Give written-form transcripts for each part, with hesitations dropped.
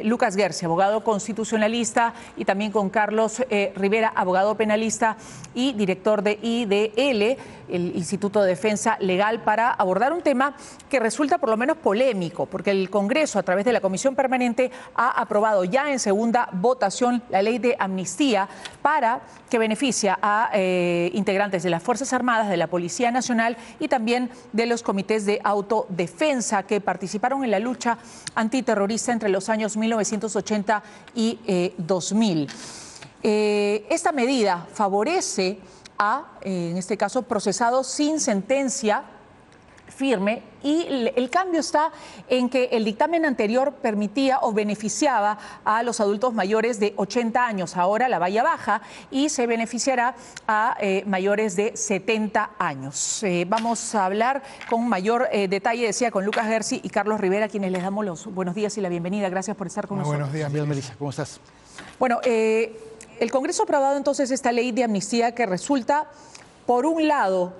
Lucas Gersi, abogado constitucionalista, y también con Carlos Rivera, abogado penalista y director de IDL, el Instituto de Defensa Legal, para abordar un tema que resulta por lo menos polémico, porque el Congreso, a través de la Comisión Permanente, ha aprobado ya en segunda votación la ley de amnistía que beneficia a integrantes de las Fuerzas Armadas, de la Policía Nacional y también de los comités de autodefensa que participaron en la lucha antiterrorista entre los años 1980 y 2000. Esta medida favorece a, en este caso, procesados sin sentencia firme, y el cambio está en que el dictamen anterior permitía o beneficiaba a los adultos mayores de 80 años. Ahora la valla baja y se beneficiará a mayores de 70 años. Vamos a hablar con mayor detalle, decía, con Lucas Gersi y Carlos Rivera, quienes les damos los buenos días y la bienvenida. Gracias por estar con nosotros. Buenos días, Melissa. ¿Cómo estás? Bueno, el Congreso ha aprobado entonces esta ley de amnistía que resulta, por un lado,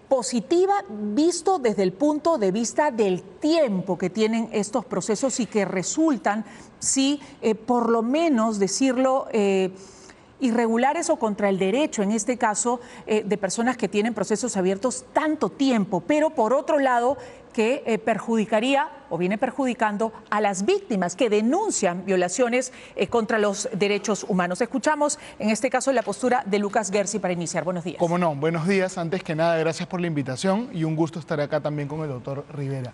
positiva visto desde el punto de vista del tiempo que tienen estos procesos y que resultan, sí, por lo menos decirlo, irregulares o contra el derecho, en este caso, de personas que tienen procesos abiertos tanto tiempo, pero por otro lado que perjudicaría o viene perjudicando a las víctimas que denuncian violaciones contra los derechos humanos. Escuchamos en este caso la postura de Lucas Gersi para iniciar. Buenos días. Cómo no, buenos días. Antes que nada, gracias por la invitación y un gusto estar acá también con el doctor Rivera.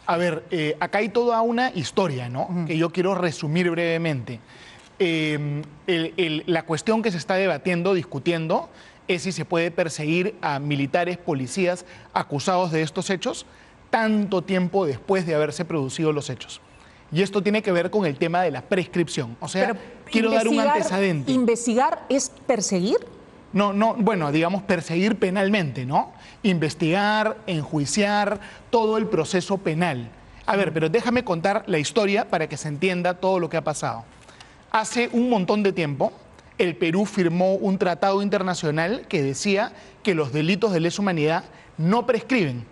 A ver, acá hay toda una historia, ¿no? Que yo quiero resumir brevemente. La cuestión que se está debatiendo, discutiendo, es si se puede perseguir a militares, policías acusados de estos hechos tanto tiempo después de haberse producido los hechos. Y esto tiene que ver con el tema de la prescripción. O sea, quiero dar un antecedente. ¿Investigar es perseguir? No, bueno, digamos perseguir penalmente, ¿no? Investigar, enjuiciar, todo el proceso penal. A ver, pero déjame contar la historia para que se entienda todo lo que ha pasado. Hace un montón de tiempo, el Perú firmó un tratado internacional que decía que los delitos de lesa humanidad no prescriben,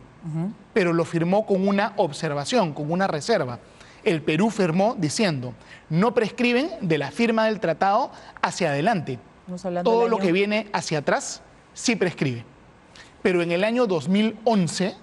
pero lo firmó con una observación, con una reserva. El Perú firmó diciendo, no prescriben de la firma del tratado hacia adelante. Todo lo que viene hacia atrás sí prescribe. Pero en el año 2011,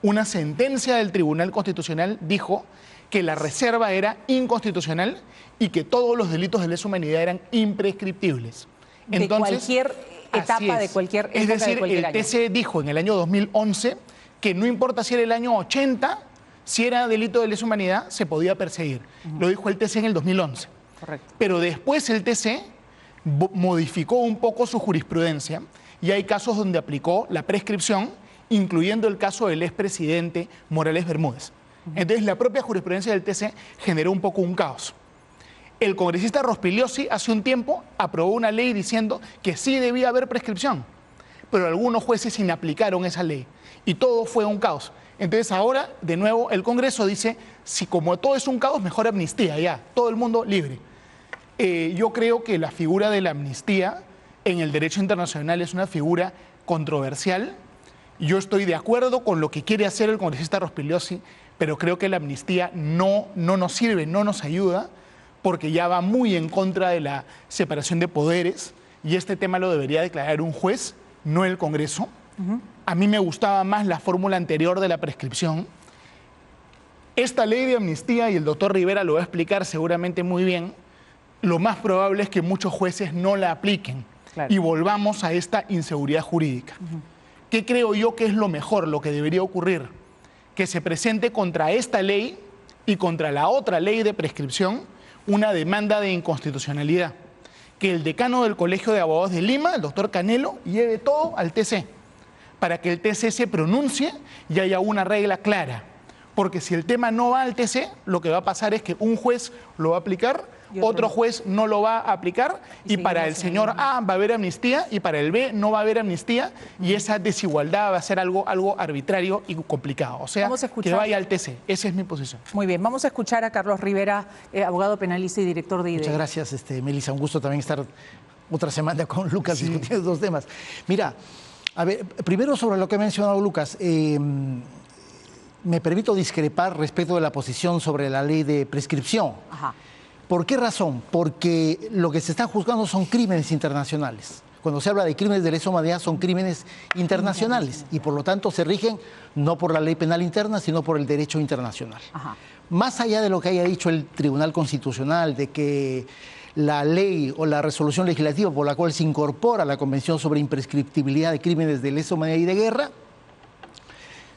una sentencia del Tribunal Constitucional dijo que la reserva era inconstitucional y que todos los delitos de lesa humanidad eran imprescriptibles. Entonces, de cualquier etapa, de cualquier época, es decir, de cualquier el año. TC dijo en el año 2011 que no importa si era el año 80, si era delito de lesa humanidad, se podía perseguir. Lo dijo el TC en el 2011. Correcto. Pero después el TC modificó un poco su jurisprudencia y hay casos donde aplicó la prescripción, incluyendo el caso del expresidente Morales Bermúdez. Entonces, la propia jurisprudencia del TC generó un poco un caos. El congresista Rospigliosi hace un tiempo aprobó una ley diciendo que sí debía haber prescripción, pero algunos jueces inaplicaron esa ley y todo fue un caos. Entonces, ahora, de nuevo, el Congreso dice, si como todo es un caos, mejor amnistía, ya, todo el mundo libre. Yo creo que la figura de la amnistía en el derecho internacional es una figura controversial. Yo estoy de acuerdo con lo que quiere hacer el congresista Rospigliosi, pero creo que la amnistía no nos sirve, no nos ayuda, porque ya va muy en contra de la separación de poderes y este tema lo debería declarar un juez, no el Congreso. A mí me gustaba más la fórmula anterior de la prescripción. Esta ley de amnistía, y el doctor Rivera lo va a explicar seguramente muy bien, lo más probable es que muchos jueces no la apliquen y volvamos a esta inseguridad jurídica. ¿Qué creo yo que es lo mejor, lo que debería ocurrir? Que se presente contra esta ley y contra la otra ley de prescripción una demanda de inconstitucionalidad. Que el decano del Colegio de Abogados de Lima, el doctor Canelo, lleve todo al TC, para que el TC se pronuncie y haya una regla clara. Porque si el tema no va al TC, lo que va a pasar es que un juez lo va a aplicar, otro juez no lo va a aplicar y para el señor A va a haber amnistía y para el B no va a haber amnistía y esa desigualdad va a ser algo arbitrario y complicado. O sea, que vaya al TC. Esa es mi posición. Muy bien, vamos a escuchar a Carlos Rivera, abogado penalista y director de IDL. Muchas gracias, Melissa. Un gusto también estar otra semana con Lucas discutiendo dos temas. Mira, a ver, primero sobre lo que ha mencionado Lucas. me permito discrepar respecto de la posición sobre la ley de prescripción. Ajá. ¿Por qué razón? Porque lo que se está juzgando son crímenes internacionales. Cuando se habla de crímenes de lesa humanidad son crímenes internacionales y por lo tanto se rigen no por la ley penal interna, sino por el derecho internacional. Ajá. Más allá de lo que haya dicho el Tribunal Constitucional, de que la ley o la resolución legislativa por la cual se incorpora la Convención sobre Imprescriptibilidad de Crímenes de Lesa Humanidad y de Guerra,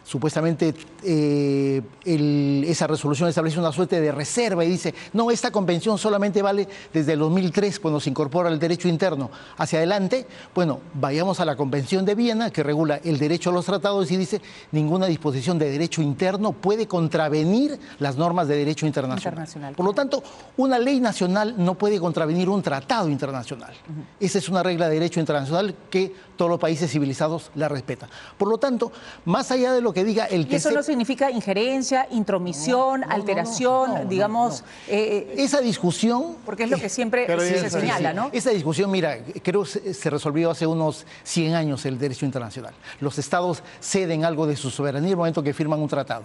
supuestamente esa resolución establece una suerte de reserva y dice, no, esta convención solamente vale desde el 2003, cuando se incorpora el derecho interno hacia adelante. Bueno, vayamos a la Convención de Viena, que regula el derecho a los tratados y dice, ninguna disposición de derecho interno puede contravenir las normas de derecho internacional. Por lo tanto, una ley nacional no puede contravenir un tratado internacional. Esa es una regla de derecho internacional que todos los países civilizados la respetan. Por lo tanto, más allá de lo que diga el ¿Y eso no significa injerencia, intromisión, alteración, digamos? Esa discusión... Porque es lo que siempre se señala, ¿no? Esa discusión, mira, creo que se resolvió hace unos 100 años el derecho internacional. Los estados ceden algo de su soberanía en el momento que firman un tratado.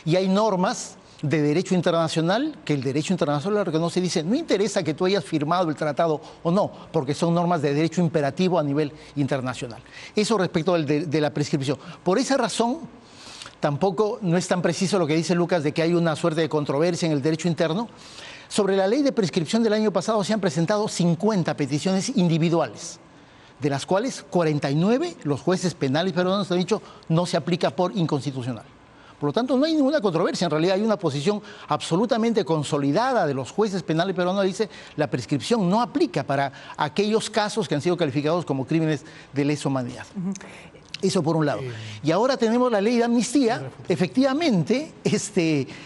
Y hay normas de derecho internacional que el derecho internacional lo reconoce y dice, no interesa que tú hayas firmado el tratado o no, porque son normas de derecho imperativo a nivel internacional. Eso respecto de la prescripción. Por esa razón, tampoco no es tan preciso lo que dice Lucas de que hay una suerte de controversia en el derecho interno. Sobre la ley de prescripción del año pasado se han presentado 50 peticiones individuales, de las cuales 49 los jueces penales peruanos han dicho no se aplica por inconstitucional. Por lo tanto, no hay ninguna controversia. En realidad hay una posición absolutamente consolidada de los jueces penales peruanos que dice la prescripción no aplica para aquellos casos que han sido calificados como crímenes de lesa humanidad. Eso por un lado. Y ahora tenemos la ley de amnistía. Efectivamente,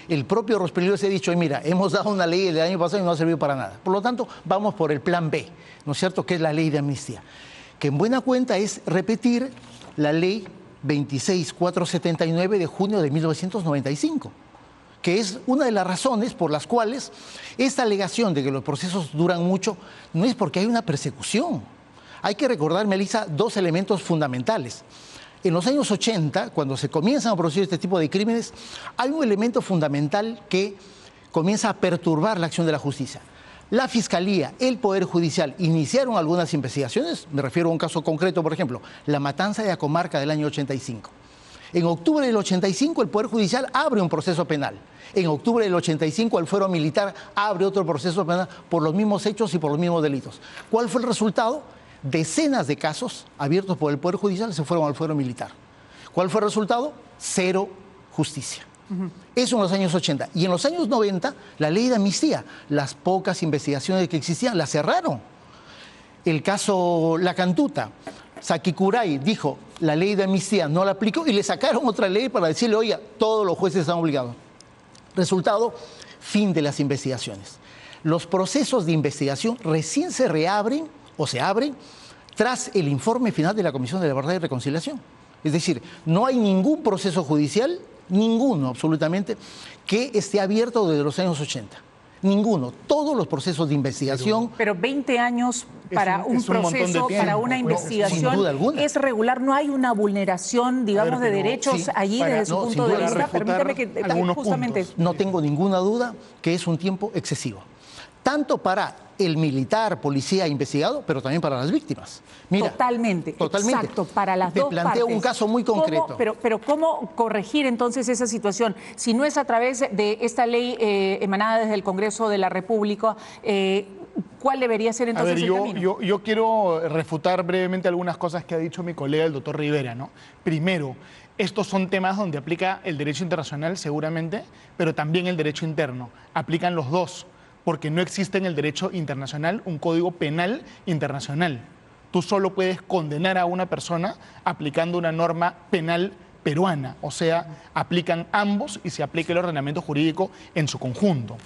el propio Rospelio se ha dicho, mira, hemos dado una ley el año pasado y no ha servido para nada. Por lo tanto, vamos por el plan B, ¿no es cierto?, que es la ley de amnistía, que en buena cuenta es repetir la ley 26479 de junio de 1995, que es una de las razones por las cuales esta alegación de que los procesos duran mucho no es porque hay una persecución. Hay que recordar, Melissa, dos elementos fundamentales. En los años 80, cuando se comienzan a producir este tipo de crímenes, hay un elemento fundamental que comienza a perturbar la acción de la justicia. La Fiscalía, el Poder Judicial iniciaron algunas investigaciones, me refiero a un caso concreto, por ejemplo, la matanza de Acomarca del año 85. En octubre del 85 el Poder Judicial abre un proceso penal. En octubre del 85 el Fuero Militar abre otro proceso penal por los mismos hechos y por los mismos delitos. ¿Cuál fue el resultado? Decenas de casos abiertos por el Poder Judicial se fueron al Fuero Militar. ¿Cuál fue el resultado? Cero justicia. Eso en los años 80. Y en los años 90, la ley de amnistía, las pocas investigaciones que existían, las cerraron. El caso La Cantuta, Sakicuray dijo, la ley de amnistía no la aplicó y le sacaron otra ley para decirle, oiga, todos los jueces están obligados. Resultado, fin de las investigaciones. Los procesos de investigación recién se reabren o se abren tras el informe final de la Comisión de la Verdad y Reconciliación. Es decir, no hay ningún proceso judicial, ninguno absolutamente, que esté abierto desde los años 80. Ninguno. Todos los procesos de investigación... Pero 20 años para un proceso, para una investigación, sin duda alguna, es regular. No hay una vulneración, digamos, de derechos allí desde su punto de vista. Permítame que justamente... No tengo ninguna duda que es un tiempo excesivo. Tanto para el militar, policía investigado, pero también para las víctimas. Mira, totalmente. Exacto, para las dos partes. Te planteo un caso muy concreto. Pero ¿cómo corregir entonces esa situación? Si no es a través de esta ley emanada desde el Congreso de la República, ¿cuál debería ser entonces el camino? Yo quiero refutar brevemente algunas cosas que ha dicho mi colega, el doctor Rivera, ¿no? Primero, estos son temas donde aplica el derecho internacional seguramente, pero también el derecho interno. Aplican los dos, porque no existe en el derecho internacional un código penal internacional. Tú solo puedes condenar a una persona aplicando una norma penal peruana, o sea, aplican ambos y se aplica el ordenamiento jurídico en su conjunto.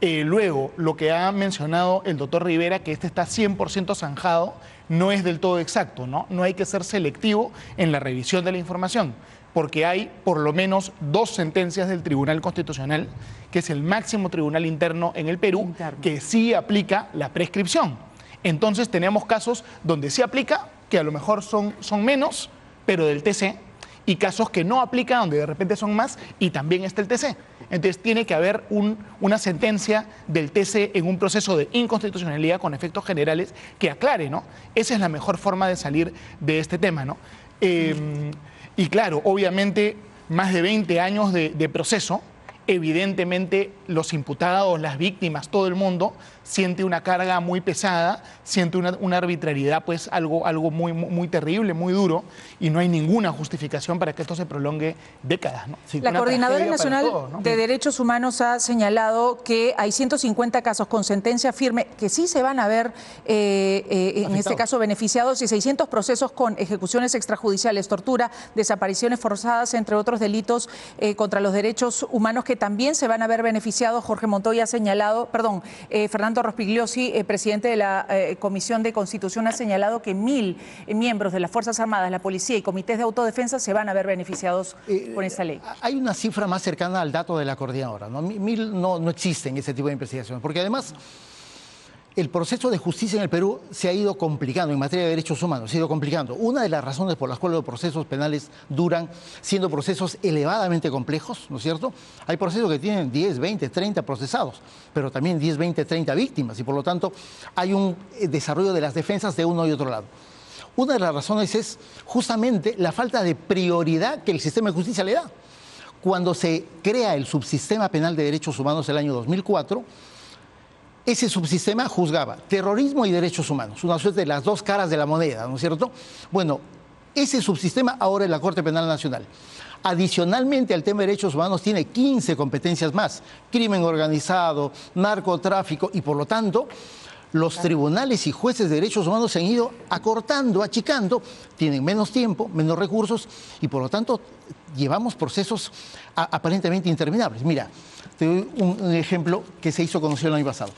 Luego, lo que ha mencionado el doctor Rivera, que está 100% zanjado, no es del todo exacto, ¿no? No hay que ser selectivo en la revisión de la información, porque hay por lo menos 2 sentencias del Tribunal Constitucional, que es el máximo tribunal interno en el Perú, que sí aplica la prescripción. Entonces tenemos casos donde sí aplica, que a lo mejor son menos, pero del TC, y casos que no aplican, donde de repente son más, y también está el TC. Entonces tiene que haber una sentencia del TC en un proceso de inconstitucionalidad con efectos generales que aclare, ¿no? Esa es la mejor forma de salir de este tema, ¿no? Y claro, obviamente, más de 20 años de proceso, evidentemente los imputados, las víctimas, todo el mundo siente una carga muy pesada, siente una arbitrariedad, pues algo muy terrible, muy duro, y no hay ninguna justificación para que esto se prolongue décadas, ¿no? Sí. La Coordinadora Nacional todos, ¿no? de Derechos Humanos ha señalado que hay 150 casos con sentencia firme que sí se van a ver, en este caso, beneficiados, y 600 procesos con ejecuciones extrajudiciales, tortura, desapariciones forzadas, entre otros delitos contra los derechos humanos que también se van a ver beneficiados. Jorge Montoya ha señalado, Fernando Rospigliosi, presidente de la Comisión de Constitución, ha señalado que 1000 miembros de las Fuerzas Armadas, la Policía y comités de autodefensa se van a ver beneficiados con esta ley. Hay una cifra más cercana al dato de la coordinadora, ¿no? 1000 no existen ese tipo de investigaciones, porque además el proceso de justicia en el Perú se ha ido complicando en materia de derechos humanos, se ha ido complicando. Una de las razones por las cuales los procesos penales duran, siendo procesos elevadamente complejos, ¿no es cierto? Hay procesos que tienen 10, 20, 30 procesados, pero también 10, 20, 30 víctimas, y por lo tanto hay un desarrollo de las defensas de uno y otro lado. Una de las razones es justamente la falta de prioridad que el sistema de justicia le da. Cuando se crea el subsistema penal de derechos humanos el año 2004, ese subsistema juzgaba terrorismo y derechos humanos, una suerte de las dos caras de la moneda, ¿no es cierto? Bueno, ese subsistema ahora es la Corte Penal Nacional. Adicionalmente al tema de derechos humanos tiene 15 competencias más: crimen organizado, narcotráfico, y por lo tanto los tribunales y jueces de derechos humanos se han ido acortando, achicando, tienen menos tiempo, menos recursos, y por lo tanto llevamos procesos aparentemente interminables. Mira, te doy un ejemplo que se hizo conocido el año pasado.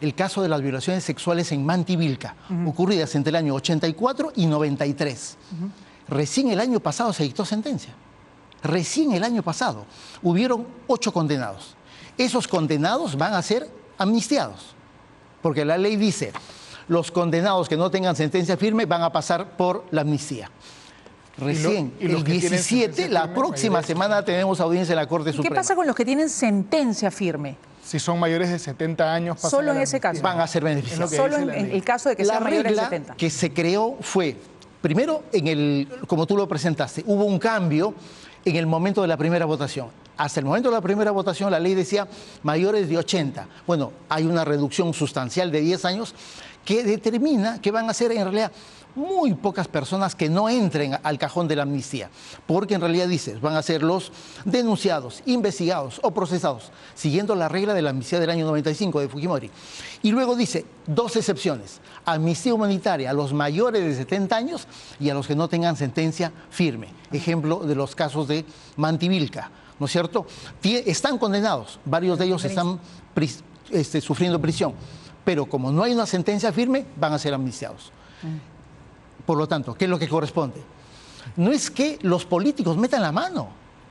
El caso de las violaciones sexuales en Mantivilca, ocurridas entre el año 84 y 93. Recién el año pasado se dictó sentencia. Recién el año pasado hubieron 8 condenados. Esos condenados van a ser amnistiados, porque la ley dice: los condenados que no tengan sentencia firme van a pasar por la amnistía. Recién, el 17, la próxima semana, tenemos audiencia en la Corte Suprema. ¿Qué pasa con los que tienen sentencia firme? Si son mayores de 70 años, solo en ese caso van a ser beneficiados. Solo en el caso de que sean mayores de 70. La regla que se creó fue, primero, como tú lo presentaste, hubo un cambio en el momento de la primera votación. Hasta el momento de la primera votación la ley decía mayores de 80. Bueno, hay una reducción sustancial de 10 años que determina que van a ser en realidad muy pocas personas que no entren al cajón de la amnistía, porque en realidad dices, van a ser los denunciados, investigados o procesados, siguiendo la regla de la amnistía del año 95 de Fujimori. Y luego dice 2 excepciones: amnistía humanitaria a los mayores de 70 años y a los que no tengan sentencia firme. Ejemplo de los casos de Mantivilca, ¿no es cierto? Están condenados, varios de ellos están sufriendo prisión, pero como no hay una sentencia firme, van a ser amnistiados. Por lo tanto, ¿qué es lo que corresponde? No es que los políticos metan la mano,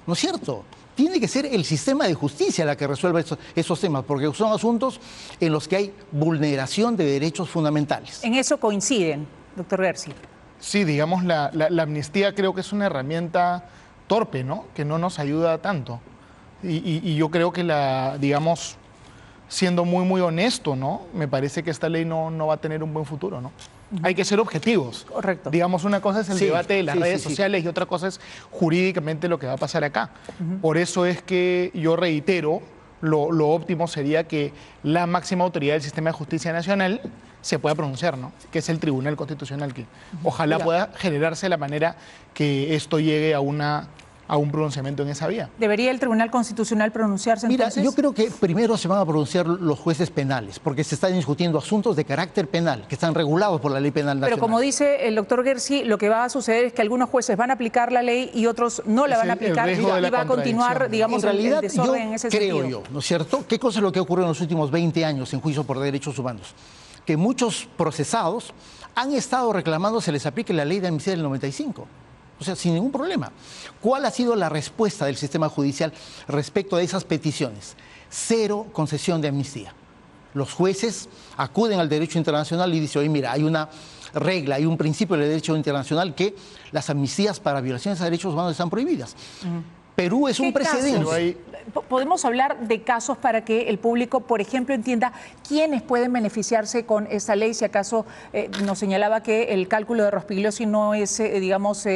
¿no es cierto? Tiene que ser el sistema de justicia la que resuelva esos temas, porque son asuntos en los que hay vulneración de derechos fundamentales. En eso coinciden, doctor Guerci. Sí, digamos, la amnistía creo que es una herramienta torpe, ¿no? Que no nos ayuda tanto. Y yo creo que digamos, siendo muy honesto, ¿no? Me parece que esta ley no va a tener un buen futuro, ¿no? Hay que ser objetivos. Correcto. Digamos, una cosa es el debate de las redes sociales y otra cosa es jurídicamente lo que va a pasar acá. Por eso es que yo reitero, lo óptimo sería que la máxima autoridad del sistema de justicia nacional se pueda pronunciar, ¿no? Que es el Tribunal Constitucional, que ojalá pueda generarse de la manera que esto llegue a un pronunciamiento en esa vía. ¿Debería el Tribunal Constitucional pronunciarse entonces? Mira, yo creo que primero se van a pronunciar los jueces penales, porque se están discutiendo asuntos de carácter penal, que están regulados por la Ley Penal Nacional. Pero como dice el doctor Guerci, lo que va a suceder es que algunos jueces van a aplicar la ley y otros no la van a aplicar, y va a continuar, digamos, en realidad, el desorden en ese sentido. Creo yo, ¿no es cierto? ¿Qué cosa es lo que ocurrió en los últimos 20 años en juicio por derechos humanos? Que muchos procesados han estado reclamando se les aplique la ley de amnistía del 95. O sea, sin ningún problema. ¿Cuál ha sido la respuesta del sistema judicial respecto a esas peticiones? 0 concesión de amnistía. Los jueces acuden al derecho internacional y dicen, oye, mira, hay una regla, hay un principio del derecho internacional que las amnistías para violaciones a derechos humanos están prohibidas. Perú es un precedente. Podemos hablar de casos para que el público, por ejemplo, entienda quiénes pueden beneficiarse con esta ley. Si acaso nos señalaba que el cálculo de Rospigliosi no es, digamos,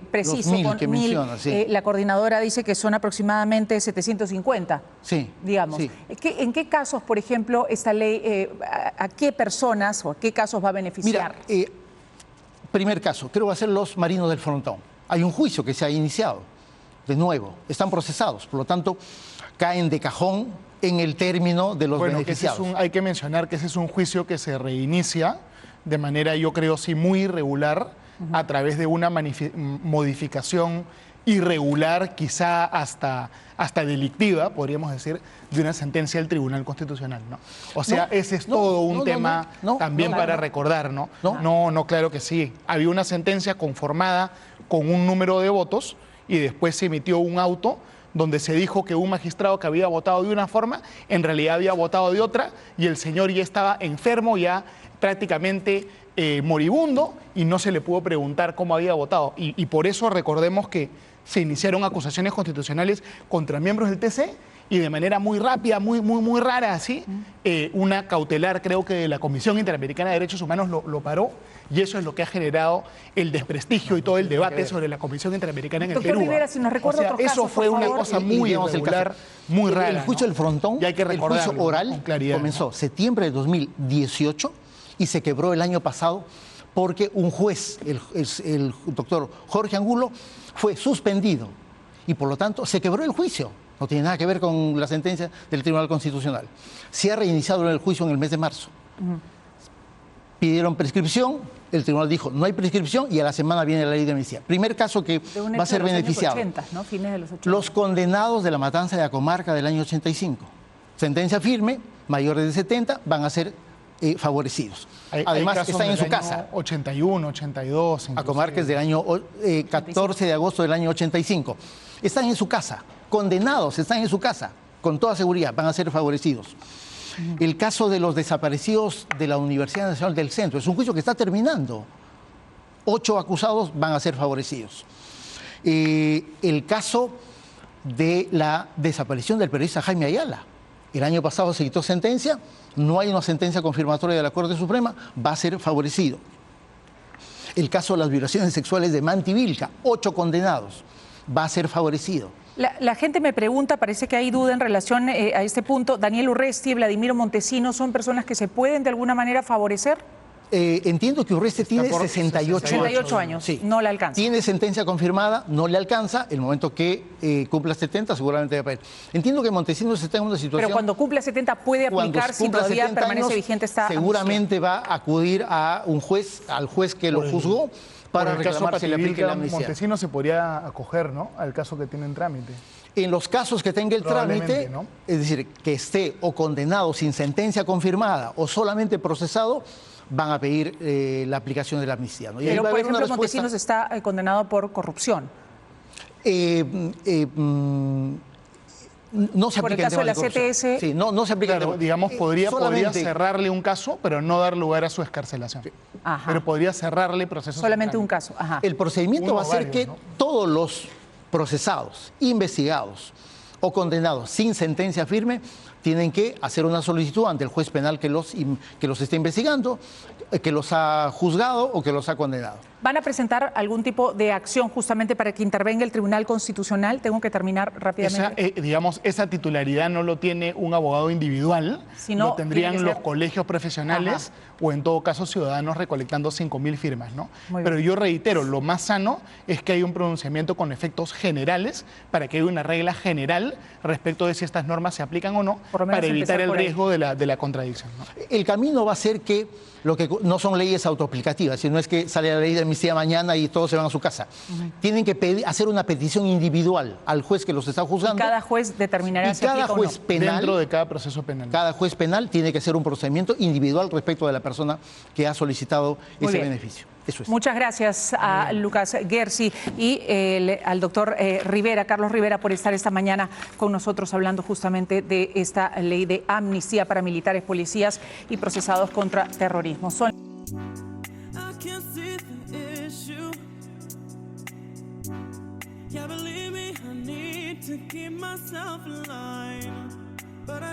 preciso. Los 1000 que menciona, sí. La coordinadora dice que son aproximadamente 750. Sí. Digamos. Sí. ¿En qué casos, por ejemplo, esta ley, a qué personas o a qué casos va a beneficiar? Mira, primer caso, creo que va a ser los marinos del Frontón. Hay un juicio que se ha iniciado. De nuevo, están procesados, por lo tanto, caen de cajón en el término de los beneficiados. Hay que mencionar que ese es un juicio que se reinicia de manera, yo creo, sí, muy irregular, a través de una modificación irregular, quizá hasta delictiva, podríamos decir, de una sentencia del Tribunal Constitucional, ¿no? O sea, ese es todo un tema también para recordar, ¿no? No, claro que sí. Había una sentencia conformada con un número de votos y después se emitió un auto donde se dijo que un magistrado que había votado de una forma, en realidad había votado de otra, y el señor ya estaba enfermo, ya prácticamente moribundo, y no se le pudo preguntar cómo había votado. Y por eso recordemos que se iniciaron acusaciones constitucionales contra miembros del TC, y de manera muy rápida, muy rara, así, una cautelar, creo que de la Comisión Interamericana de Derechos Humanos lo paró, y eso es lo que ha generado el desprestigio y todo el debate sobre la Comisión Interamericana en el Perú. Rivera, si nos recuerda otros eso casos, fue una cosa muy irregular, muy rara. El juicio del Frontón, y hay que el juicio oral, comenzó septiembre de 2018 y se quebró el año pasado porque un juez, el doctor Jorge Angulo, fue suspendido y por lo tanto se quebró el juicio. No tiene nada que ver con la sentencia del Tribunal Constitucional. Se ha reiniciado el juicio en el mes de marzo. Pidieron prescripción, el tribunal dijo no hay prescripción y a la semana viene la ley de amnistía. Primer caso que va a ser beneficiado. 80, ¿no? Fines de los 80. Los condenados de la matanza de Acomarca del año 85. Sentencia firme, mayores de 70, van a ser favorecidos. Además, están en su casa. 81, 82. Acomarca es del año 14 de agosto del año 85. Están en su casa, condenados, están en su casa, con toda seguridad, van a ser favorecidos. El caso de los desaparecidos de la Universidad Nacional del Centro es un juicio que está terminando. 8 acusados van a ser favorecidos. El caso de la desaparición del periodista Jaime Ayala. El año pasado se dictó sentencia, no hay una sentencia confirmatoria de la Corte Suprema, va a ser favorecido. El caso de las violaciones sexuales de Manti Vilca, 8 condenados, va a ser favorecido. La gente me pregunta, parece que hay duda en relación a este punto. Daniel Urresti, Vladimiro Montesinos, ¿son personas que se pueden de alguna manera favorecer? Entiendo que Urresti tiene 68 años, sí. No le alcanza. Tiene sentencia confirmada, no le alcanza. El momento que cumpla 70 seguramente va a pedir. Entiendo que Montesinos está en una situación... Pero cuando cumpla 70 puede aplicar si todavía permanece años, vigente esta seguramente va a acudir a un juez, al juez que lo juzgó, para reclamar si le aplique la amnistía. Montesinos se podría acoger, ¿no?, al caso que tiene en trámite. En los casos que tenga el trámite, ¿no?, es decir, que esté o condenado sin sentencia confirmada o solamente procesado, van a pedir la aplicación de la amnistía, ¿no? Y pero, por ejemplo, Montesinos está condenado por corrupción. No se por aplica el caso de la CTS. Sí, no se aplica. Claro, digamos, podría cerrarle un caso, pero no dar lugar a su excarcelación. Sí. Pero podría cerrarle procesos. Solamente un caso. Ajá. El procedimiento va a ser que todos los procesados, investigados o condenados sin sentencia firme tienen que hacer una solicitud ante el juez penal que los está investigando, que los ha juzgado o que los ha condenado. ¿Van a presentar algún tipo de acción justamente para que intervenga el Tribunal Constitucional? Tengo que terminar rápidamente. Esa titularidad no lo tiene un abogado individual, lo tendrían los colegios profesionales o en todo caso ciudadanos recolectando 5.000 firmas, ¿no? Pero yo reitero, lo más sano es que haya un pronunciamiento con efectos generales para que haya una regla general respecto de si estas normas se aplican o no, para evitar el riesgo de la contradicción, ¿no? El camino va a ser que lo que no son leyes autoaplicativas, sino es que sale la ley de amnistía mañana y todos se van a su casa. Tienen que hacer una petición individual al juez que los está juzgando. Y cada juez determinará si cada juez penal, dentro de cada proceso penal. Cada juez penal tiene que hacer un procedimiento individual respecto de la persona que ha solicitado ese beneficio. Eso es. Muchas gracias a Lucas Gersi y al doctor Rivera, Carlos Rivera, por estar esta mañana con nosotros hablando justamente de esta ley de amnistía para militares, policías y procesados contra terrorismo.